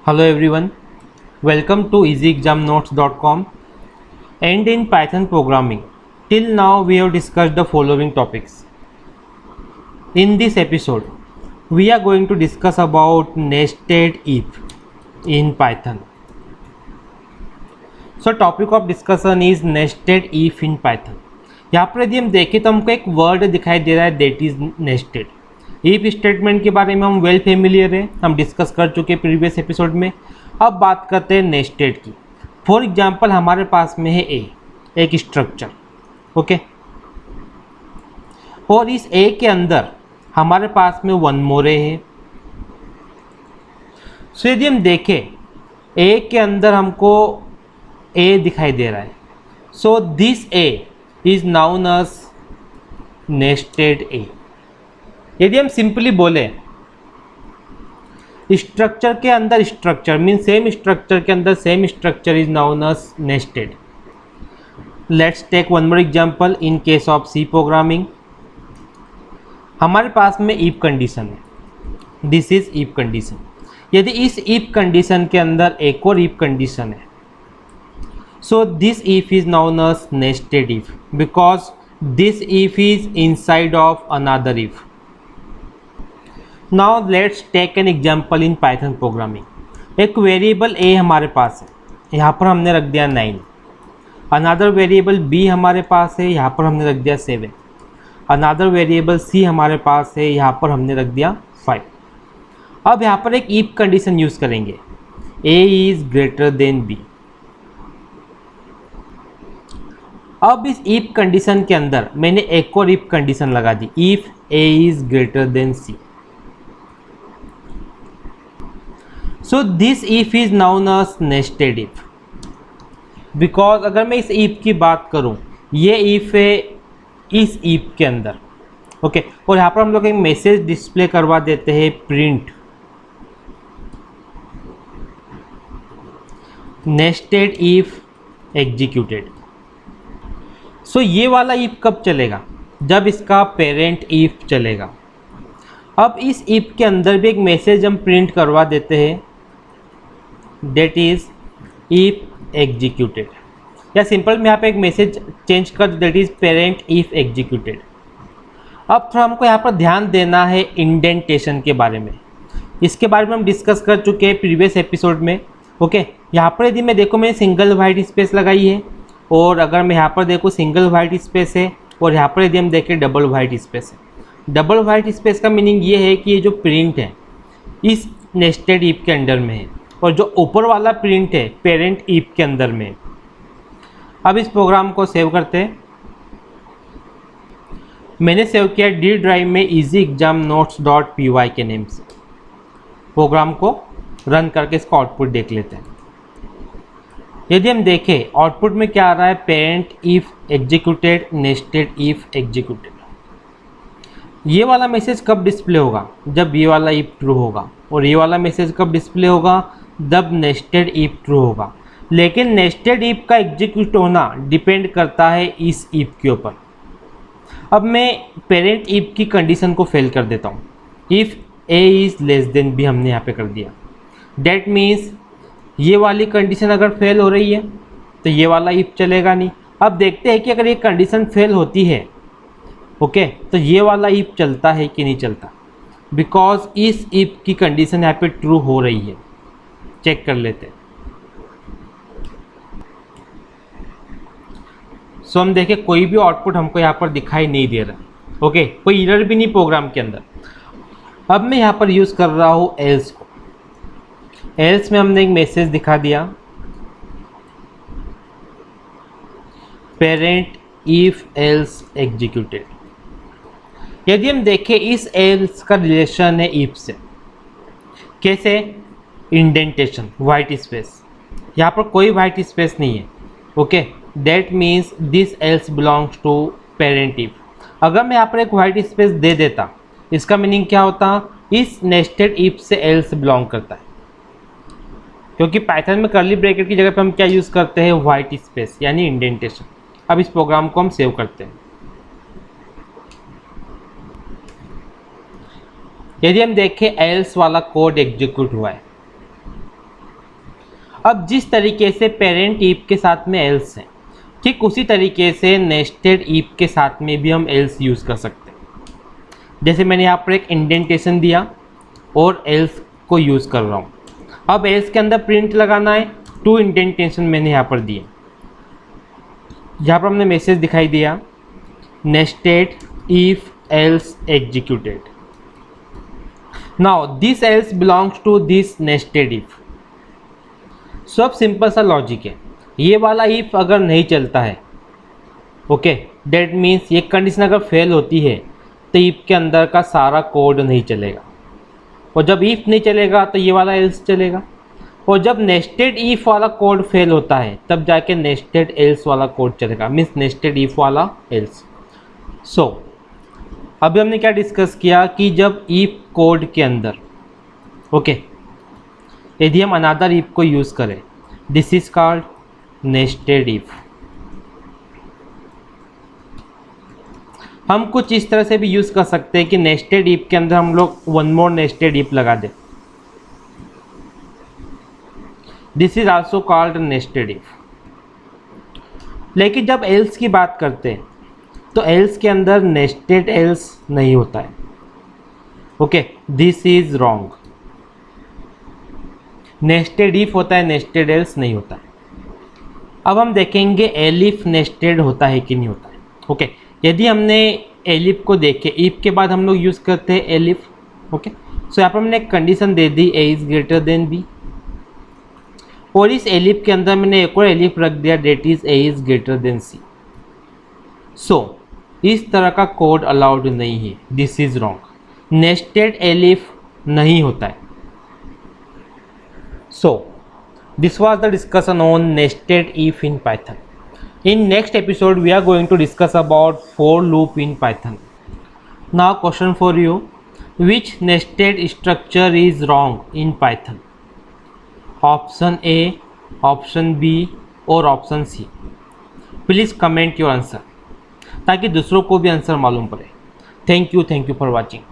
Hello everyone, welcome to easyexamnotes.com and in Python programming. Till now we have discussed the following topics. In this episode, we are going to discuss about nested if in Python. So topic of discussion is nested if in Python. यहाँ पर यदि हम देखें तो हमको एक word दिखाई दे रहा है that is nested. If statement के बारे में हम वेल फेमिलियर है, हम डिस्कस कर चुके हैं प्रीवियस एपिसोड में. अब बात करते हैं नेस्टेड की. फॉर एग्जांपल हमारे पास में है ए, एक स्ट्रक्चर, ओके, और इस ए के अंदर हमारे पास में वन मोर ए है. सो यदि हम देखें ए के अंदर हमको ए दिखाई दे रहा है, so this a is known as nested a. यदि हम सिंपली बोले स्ट्रक्चर के अंदर स्ट्रक्चर मीन सेम स्ट्रक्चर के अंदर same structure is known as nested. Let's take one more example. In case of C programming हमारे पास में इफ कंडीशन है. This is if condition. यदि इस इफ कंडीशन के अंदर एक और इफ कंडीशन है, so this if is known as nested if because this if is inside of another if. Now let's take an example in Python programming. एक variable a हमारे पास है, यहाँ पर हमने रख दिया 9. अनदर वेरिएबल b हमारे पास है, यहाँ पर हमने रख दिया 7. अनदर वेरिएबल c हमारे पास है, यहाँ पर हमने रख दिया 5. अब यहाँ पर एक if कंडीशन यूज़ करेंगे, a is greater than b. अब इस इफ कंडीशन के अंदर मैंने एक और इफ कंडीशन लगा दी, if a is greater than c. So this if is known as nested if because अगर मैं इस इफ की बात करूं, ये इफ है इस इफ के अंदर, ओके, और यहाँ पर हम लोग एक मैसेज डिस्प्ले करवा देते हैं, प्रिंट नेस्टेड इफ एग्जीक्यूटेड. सो ये वाला इफ कब चलेगा? जब इसका पेरेंट इफ चलेगा. अब इस इफ के अंदर भी एक मैसेज हम प्रिंट करवा देते हैं, डेट इज इफ एग्जीक्यूटेड, या सिंपल में यहाँ पे एक मैसेज चेंज कर that is parent if executed. अब थोड़ा हमको यहाँ पर ध्यान देना है इंडेंटेशन के बारे में. इसके बारे में हम डिस्कस कर चुके हैं प्रीवियस एपिसोड में, ओके. यहाँ पर यदि मैं देखो मैंने सिंगल वाइट स्पेस लगाई है, और अगर मैं यहाँ पर देखूँ सिंगल वाइट स्पेस है, और यहाँ पर यदि हम देखें डबल वाइट स्पेस है. डबल वाइट स्पेस का मीनिंग ये है कि ये जो प्रिंट है इस नेस्टेड इफ के अंडर में है, और जो ऊपर वाला प्रिंट है पेरेंट इफ के अंदर में. अब इस प्रोग्राम को सेव करते हैं. मैंने सेव किया डी ड्राइव में easyexamnotes.py के नेम से. प्रोग्राम को रन करके इसका आउटपुट देख लेते हैं. यदि हम देखें आउटपुट में क्या आ रहा है, parent if executed nested if executed. ये वाला मैसेज कब डिस्प्ले होगा? जब ये वाला इफ ट्रू होगा. और ये वाला मैसेज कब डिस्प्ले होगा? जब नेस्टेड इफ ट्रू होगा. लेकिन नेस्टेड इफ का एग्जीक्यूट होना डिपेंड करता है इस इफ के ऊपर. अब मैं पेरेंट इफ की कंडीशन को फेल कर देता हूँ. If A is less than B हमने यहाँ पे कर दिया. डेट मीन्स ये वाली कंडीशन अगर फेल हो रही है तो ये वाला इफ चलेगा नहीं. अब देखते हैं कि अगर ये कंडीशन फेल होती है, ओके, तो ये वाला इफ चलता है कि नहीं चलता, बिकॉज इस इफ की कंडीशन यहाँ पे ट्रू हो रही है. चेक कर लेते हैं. सो हम देखें कोई भी आउटपुट हमको यहाँ पर दिखाई नहीं दे रहा, ओके, कोई एरर भी नहीं प्रोग्राम के अंदर. अब मैं यहाँ पर यूज़ कर रहा हूँ एल्स को. एल्स में हमने एक मैसेज दिखा दिया, पेरेंट इफ एल्स एग्जीक्यूटेड. यदि हम देखें इस एल्स का रिलेशन है इफ से. कैसे? Indentation, white space. यहाँ पर कोई वाइट स्पेस नहीं है, okay. That means this else belongs to parent if. अगर मैं यहाँ पर एक वाइट स्पेस दे देता, इसका मीनिंग क्या होता? इस नेस्टेड इफ से एल्स बिलोंग करता है, क्योंकि पाइथन में कर्ली ब्रैकेट की जगह पे हम क्या यूज़ करते हैं? वाइट स्पेस यानी इंडेंटेशन. अब इस प्रोग्राम को हम सेव करते हैं. यदि हम देखें एल्स वाला कोड एग्जीक्यूट हुआ है, अब जिस तरीके से पेरेंट इफ के साथ में एल्स है, ठीक उसी तरीके से नेस्टेड इफ के साथ में भी हम एल्स यूज़ कर सकते हैं। जैसे मैंने यहाँ पर एक इंडेंटेशन दिया और एल्स को यूज़ कर रहा हूँ। अब एल्स के अंदर प्रिंट लगाना है, 2 इंडेंटेशन मैंने यहाँ पर दिए। यहाँ पर हमने मैसेज दिखाई दिया nested if else executed. Now this else belongs to this nested if. So अब सिंपल सा लॉजिक है, ये वाला इफ अगर नहीं चलता है, ओके, दैट मीन्स ये कंडीशन अगर फेल होती है तो इफ के अंदर का सारा कोड नहीं चलेगा, और जब इफ नहीं चलेगा तो ये वाला एल्स चलेगा, और जब नेस्टेड इफ वाला कोड फेल होता है तब जाके नेस्टेड एल्स वाला कोड चलेगा, मीन्स नेस्टेड इफ वाला एल्स। सो अभी हमने क्या डिस्कस किया कि जब इफ कोड के अंदर, ओके, यदि हम अनदर इफ को यूज़ करें, this is called nested if. हम कुछ इस तरह से भी यूज़ कर सकते हैं कि नेस्टेड इफ के अंदर हम लोग वन मोर नेस्टेड इफ लगा दें, this is also called nested if. लेकिन जब एल्स की बात करते हैं तो एल्स के अंदर नेस्टेड एल्स नहीं होता है, okay, this is wrong. Nested if होता है, नेस्टेड एल्स नहीं होता है। अब हम देखेंगे एलिफ नेस्टेड होता है कि नहीं होता है, ओके। यदि हमने एलिफ को देखे, इफ के बाद हम लोग यूज़ करते हैं एलिफ, ओके। सो यहाँ पर हमने एक कंडीशन दे दी A is greater than B, और इस एलिफ के अंदर मैंने एक और एलिफ रख दिया that is a is greater than c. So इस तरह का कोड अलाउड नहीं है, this is wrong. Nested elif नहीं होता है। So this was the discussion on nested if in Python. In next episode we are going to discuss about for loop in Python. Now question for you, which nested structure is wrong in Python? Option A, option B or option C? Please comment your answer ताकि दूसरों को भी answer मालूम पड़े। Thank you for watching.